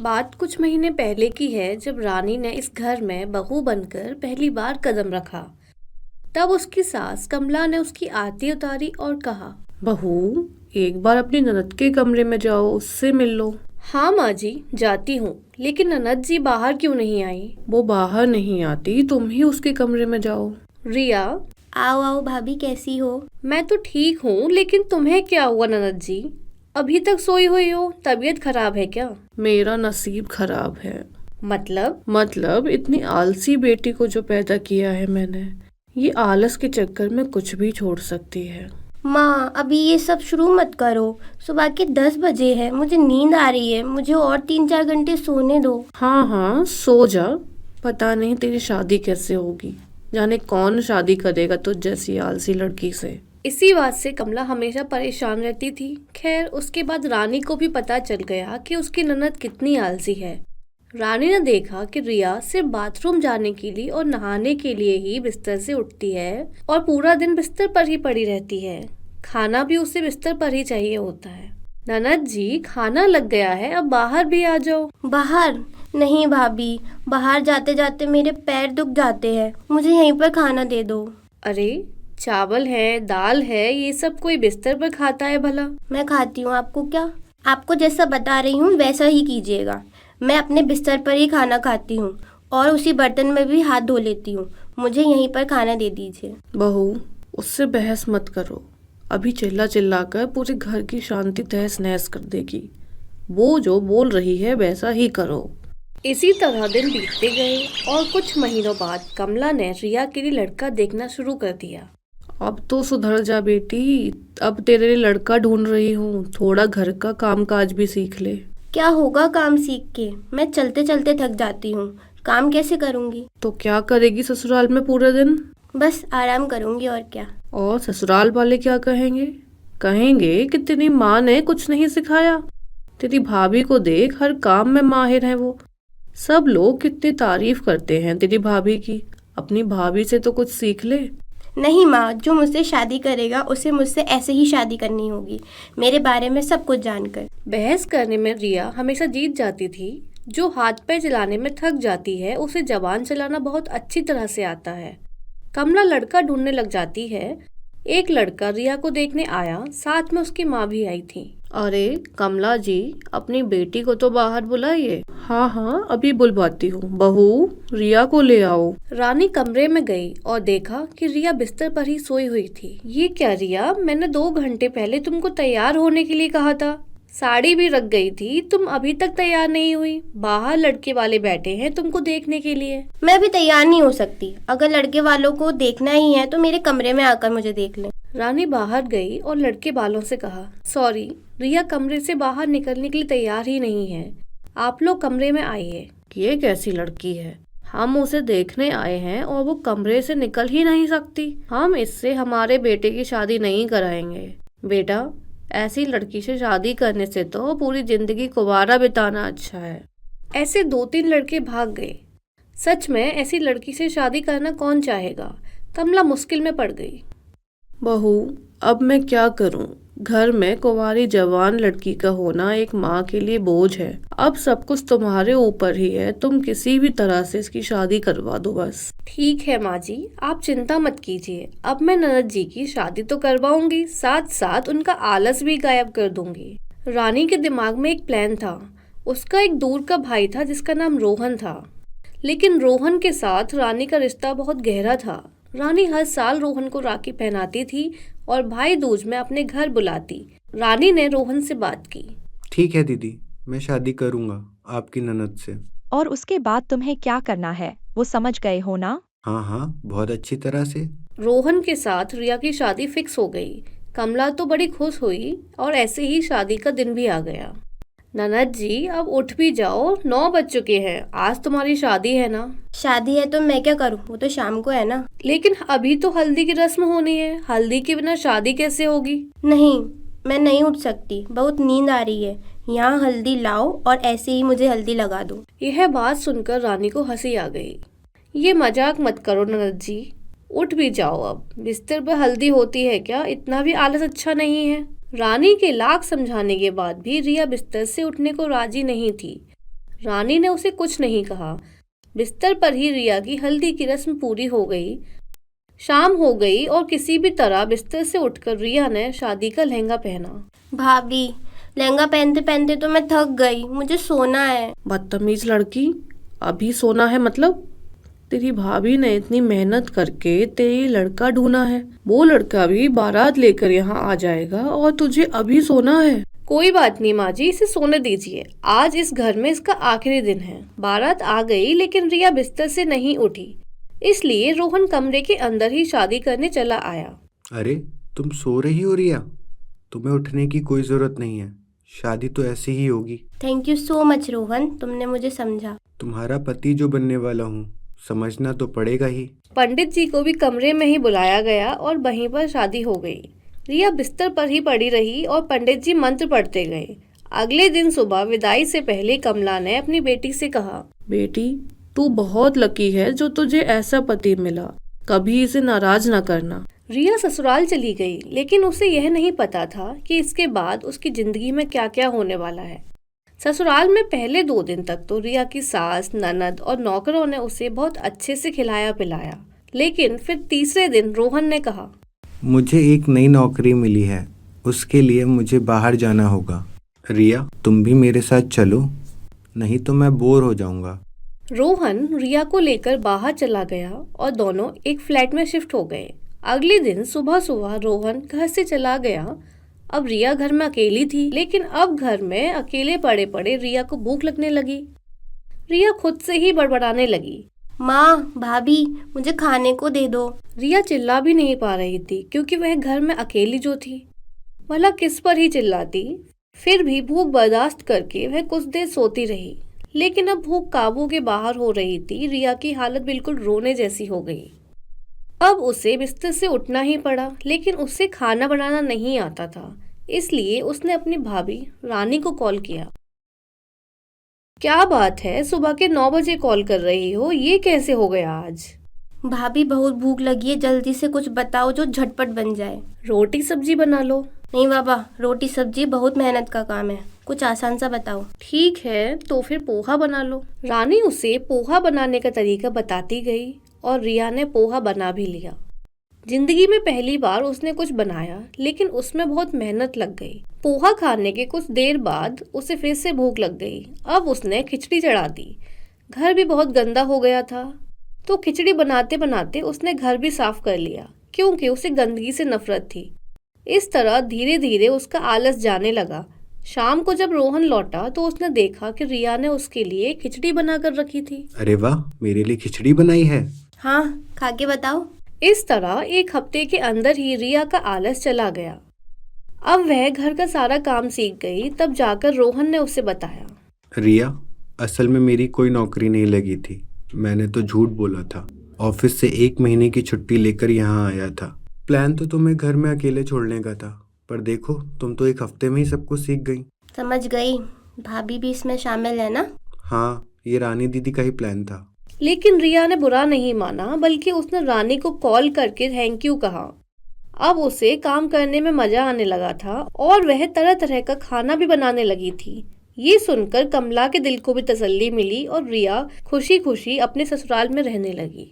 बात कुछ महीने पहले की है जब रानी ने इस घर में बहू बनकर पहली बार कदम रखा। तब उसकी सास कमला ने उसकी आरती उतारी और कहा, बहू, एक बार अपनी ननद के कमरे में जाओ, उससे मिल लो। हाँ माँ जी, जाती हूँ, लेकिन ननद जी बाहर क्यों नहीं आई? वो बाहर नहीं आती, तुम ही उसके कमरे में जाओ। रिया, आओ आओ भाभी, कैसी हो? मैं तो ठीक हूँ, लेकिन तुम्हें क्या हुआ ननद जी? अभी तक सोई हुई हो? तबीयत खराब है क्या? मेरा नसीब खराब है। मतलब? इतनी आलसी बेटी को जो पैदा किया है मैंने, ये आलस के चक्कर में कुछ भी छोड़ सकती है। माँ, अभी ये सब शुरू मत करो। सुबह के 10 बजे है, मुझे नींद आ रही है। मुझे और 3-4 घंटे सोने दो। हाँ हाँ, सो जा। पता नहीं तेरी शादी कैसे होगी, जाने कौन शादी करेगा तुझ जैसी आलसी लड़की से। इसी बात से कमला हमेशा परेशान रहती थी। खैर, उसके बाद रानी को भी पता चल गया कि उसकी ननद कितनी आलसी है। रानी ने देखा कि रिया सिर्फ बाथरूम जाने के लिए और नहाने के लिए ही बिस्तर से उठती है और पूरा दिन बिस्तर पर ही पड़ी रहती है। खाना भी उसे बिस्तर पर ही चाहिए होता है। ननद जी, खाना लग गया है, अब बाहर भी आ जाओ। बाहर? नहीं भाभी, बाहर जाते जाते मेरे पैर दुख जाते हैं। मुझे यहीं पर खाना दे दो। अरे, चावल है, दाल है, ये सब कोई बिस्तर पर खाता है भला? मैं खाती हूँ, आपको क्या? आपको जैसा बता रही हूँ वैसा ही कीजिएगा। मैं अपने बिस्तर पर ही खाना खाती हूँ और उसी बर्तन में भी हाथ धो लेती हूँ। मुझे यहीं पर खाना दे दीजिए। बहू, उससे बहस मत करो। अभी चिल्ला चिल्ला कर पूरे घर की शांति तहस नहस कर देगी। वो जो बोल रही है वैसा ही करो। इसी तरह दिन बीतते गए और कुछ महीनों बाद कमला ने रिया के लिए लड़का देखना शुरू कर दिया। अब तो सुधर जा बेटी, अब तेरे लिए लड़का ढूंढ रही हूँ। थोड़ा घर का काम काज भी सीख ले। क्या होगा काम सीख के? मैं चलते चलते थक जाती हूँ। काम कैसे करूँगी? तो क्या करेगी ससुराल में पूरे दिन? बस आराम करूँगी, और क्या। और ससुराल वाले क्या कहेंगे? कहेंगे कि तेरी माँ ने कुछ नहीं सिखाया। तेरी भाभी को देख, हर काम में माहिर है वो। सब लोग कितनी तारीफ करते हैं तेरी भाभी की। अपनी भाभी से तो कुछ सीख ले। नहीं माँ, जो मुझसे शादी करेगा उसे मुझसे ऐसे ही शादी करनी होगी, मेरे बारे में सब कुछ जानकर। बहस करने में रिया हमेशा जीत जाती थी। जो हाथ पैर चलाने में थक जाती है, उसे जबान चलाना बहुत अच्छी तरह से आता है। कमला लड़का ढूंढने लग जाती है। एक लड़का रिया को देखने आया, साथ में उसकी माँ भी आई थी। अरे कमला जी, अपनी बेटी को तो बाहर बुलाइए। हाँ हाँ, अभी बुलवाती हूँ। बहू, रिया को ले आओ। रानी कमरे में गई और देखा कि रिया बिस्तर पर ही सोई हुई थी। ये क्या रिया, मैंने 2 घंटे पहले तुमको तैयार होने के लिए कहा था। साड़ी भी रख गई थी, तुम अभी तक तैयार नहीं हुई। बाहर लड़के वाले बैठे हैं तुमको देखने के लिए। मैं अभी तैयार नहीं हो सकती। अगर लड़के वालों को देखना ही है तो मेरे कमरे में आकर मुझे देख लें। रानी बाहर गई और लड़के वालों से कहा, सॉरी, रिया कमरे से बाहर निकलने के लिए तैयार ही नहीं है। आप लोग कमरे में आइए। ये कैसी लड़की है? हम उसे देखने आए हैं और वो कमरे से निकल ही नहीं सकती। हम इससे हमारे बेटे की शादी नहीं कराएंगे। बेटा, ऐसी लड़की से शादी करने से तो पूरी जिंदगी कुंवारा बिताना अच्छा है। ऐसे 2-3 लड़के भाग गए। सच में ऐसी लड़की से शादी करना कौन चाहेगा? कमला मुश्किल में पड़ गई। बहू, अब मैं क्या करूं? घर में कुंवारी जवान लड़की का होना एक माँ के लिए बोझ है। अब सब कुछ तुम्हारे ऊपर ही है। तुम किसी भी तरह से इसकी शादी करवा दो बस। ठीक है माँ जी, आप चिंता मत कीजिए। अब मैं ननद जी की शादी तो करवाऊंगी, साथ साथ उनका आलस भी गायब कर दूंगी। रानी के दिमाग में एक प्लान था। उसका एक दूर का भाई था जिसका नाम रोहन था, लेकिन रोहन के साथ रानी का रिश्ता बहुत गहरा था। रानी हर साल रोहन को राखी पहनाती थी और भाई दूज में अपने घर बुलाती। रानी ने रोहन से बात की। ठीक है दीदी, मैं शादी करूंगा आपकी ननद से। और उसके बाद तुम्हें क्या करना है वो समझ गए हो ना? हाँ हाँ, बहुत अच्छी तरह से। रोहन के साथ रिया की शादी फिक्स हो गई। कमला तो बड़ी खुश हुई और ऐसे ही शादी का दिन भी आ गया। ननद जी, अब उठ भी जाओ, 9 बज चुके हैं। आज तुम्हारी शादी है ना? शादी है तो मैं क्या करूँ, वो तो शाम को है ना। लेकिन अभी तो हल्दी की रस्म होनी है। हल्दी के बिना शादी कैसे होगी? नहीं, मैं नहीं उठ सकती, बहुत नींद आ रही है। यहाँ हल्दी लाओ और ऐसे ही मुझे हल्दी लगा दो। यह बात सुनकर रानी को हंसी आ गई। ये मजाक मत करो ननद जी, उठ भी जाओ। अब बिस्तर पर हल्दी होती है क्या? इतना भी आलस अच्छा नहीं है। रानी के लाख समझाने के बाद भी रिया बिस्तर से उठने को राजी नहीं थी। रानी ने उसे कुछ नहीं कहा। बिस्तर पर ही रिया की हल्दी की रस्म पूरी हो गई। शाम हो गई और किसी भी तरह बिस्तर से उठकर रिया ने शादी का लहंगा पहना। भाभी, लहंगा पहनते पहनते तो मैं थक गई, मुझे सोना है। बदतमीज लड़की, अभी सोना है मतलब? तेरी भाभी ने इतनी मेहनत करके तेरे लड़का ढूंढा है, वो लड़का भी बारात लेकर यहाँ आ जाएगा और तुझे अभी सोना है? कोई बात नहीं माँ जी, इसे सोने दीजिए। आज इस घर में इसका आखिरी दिन है। बारात आ गई लेकिन रिया बिस्तर से नहीं उठी, इसलिए रोहन कमरे के अंदर ही शादी करने चला आया। अरे तुम सो रही हो रिया? तुम्हें उठने की कोई ज़रूरत नहीं है, शादी तो ऐसी ही होगी। Thank you so much Rohan, तुमने मुझे समझा। तुम्हारा पति जो बनने वाला हूँ, समझना तो पड़ेगा ही। पंडित जी को भी कमरे में ही बुलाया गया और वहीं पर शादी हो गई। रिया बिस्तर पर ही पड़ी रही और पंडित जी मंत्र पढ़ते गए। अगले दिन सुबह विदाई से पहले कमला ने अपनी बेटी से कहा, बेटी, तू बहुत लकी है जो तुझे ऐसा पति मिला, कभी इसे नाराज ना करना। रिया ससुराल चली गई, लेकिन उसे यह नहीं पता था कि इसके बाद उसकी जिंदगी में क्या क्या होने वाला है। ससुराल में पहले 2 दिन तक तो रिया की सास, ननद और नौकरों ने उसे बहुत अच्छे से खिलाया पिलाया, लेकिन फिर तीसरे दिन रोहन ने कहा, मुझे एक नई नौकरी मिली है, उसके लिए मुझे बाहर जाना होगा। रिया, तुम भी मेरे साथ चलो, नहीं तो मैं बोर हो जाऊंगा। रोहन रिया को लेकर बाहर चला गया और दोनों एक फ्लैट में शिफ्ट हो गए। अगले दिन सुबह सुबह रोहन घर से चला गया। अब रिया घर में अकेली थी, लेकिन अब घर में अकेले पड़े पड़े रिया को भूख लगने लगी। रिया खुद से ही बड़बड़ाने लगी, माँ, भाभी, मुझे खाने को दे दो। रिया चिल्ला भी नहीं पा रही थी क्योंकि वह घर में अकेली जो थी, भला किस पर ही चिल्लाती। फिर भी भूख बर्दाश्त करके वह कुछ देर सोती रही, लेकिन अब भूख काबू के बाहर हो रही थी। रिया की हालत बिल्कुल रोने जैसी हो गई। अब उसे बिस्तर से उठना ही पड़ा, लेकिन उसे खाना बनाना नहीं आता था, इसलिए उसने अपनी भाभी रानी को कॉल किया। क्या बात है, सुबह के 9 बजे कॉल कर रही हो, ये कैसे हो गया आज? भाभी, बहुत भूख लगी है, जल्दी से कुछ बताओ जो झटपट बन जाए। रोटी सब्जी बना लो। नहीं बाबा, रोटी सब्जी बहुत मेहनत का काम है, कुछ आसान सा बताओ। ठीक है, तो फिर पोहा बना लो। रानी उसे पोहा बनाने का तरीका बताती गई और रिया ने पोहा बना भी लिया। जिंदगी में पहली बार उसने कुछ बनाया, लेकिन उसमें बहुत मेहनत लग गई। पोहा खाने के कुछ देर बाद उसे फिर से भूख लग गई। अब उसने खिचड़ी चढ़ा दी। घर भी बहुत गंदा हो गया था, तो खिचड़ी बनाते बनाते उसने घर भी साफ कर लिया, क्योंकि उसे गंदगी से नफरत थी। इस तरह धीरे धीरे उसका आलस जाने लगा। शाम को जब रोहन लौटा तो उसने देखा कि रिया ने उसके लिए खिचड़ी बनाकर रखी थी। अरे वाह, मेरे लिए खिचड़ी बनाई है। हाँ, खा के बताओ। इस तरह 1 हफ्ते के अंदर ही रिया का आलस चला गया। अब वह घर का सारा काम सीख गई। तब जाकर रोहन ने उसे बताया, रिया, असल में मेरी कोई नौकरी नहीं लगी थी, मैंने तो झूठ बोला था। ऑफिस से 1 महीने की छुट्टी लेकर यहाँ आया था। प्लान तो तुम्हें घर में अकेले छोड़ने का था, पर देखो तुम तो 1 हफ्ते में ही सब कुछ सीख गई। समझ गई, भाभी भी इसमें शामिल है ना? हाँ, ये रानी दीदी का ही प्लान था। लेकिन रिया ने बुरा नहीं माना, बल्कि उसने रानी को कॉल करके थैंक यू कहा। अब उसे काम करने में मजा आने लगा था और वह तरह तरह का खाना भी बनाने लगी थी। ये सुनकर कमला के दिल को भी तसल्ली मिली और रिया खुशी खुशी अपने ससुराल में रहने लगी।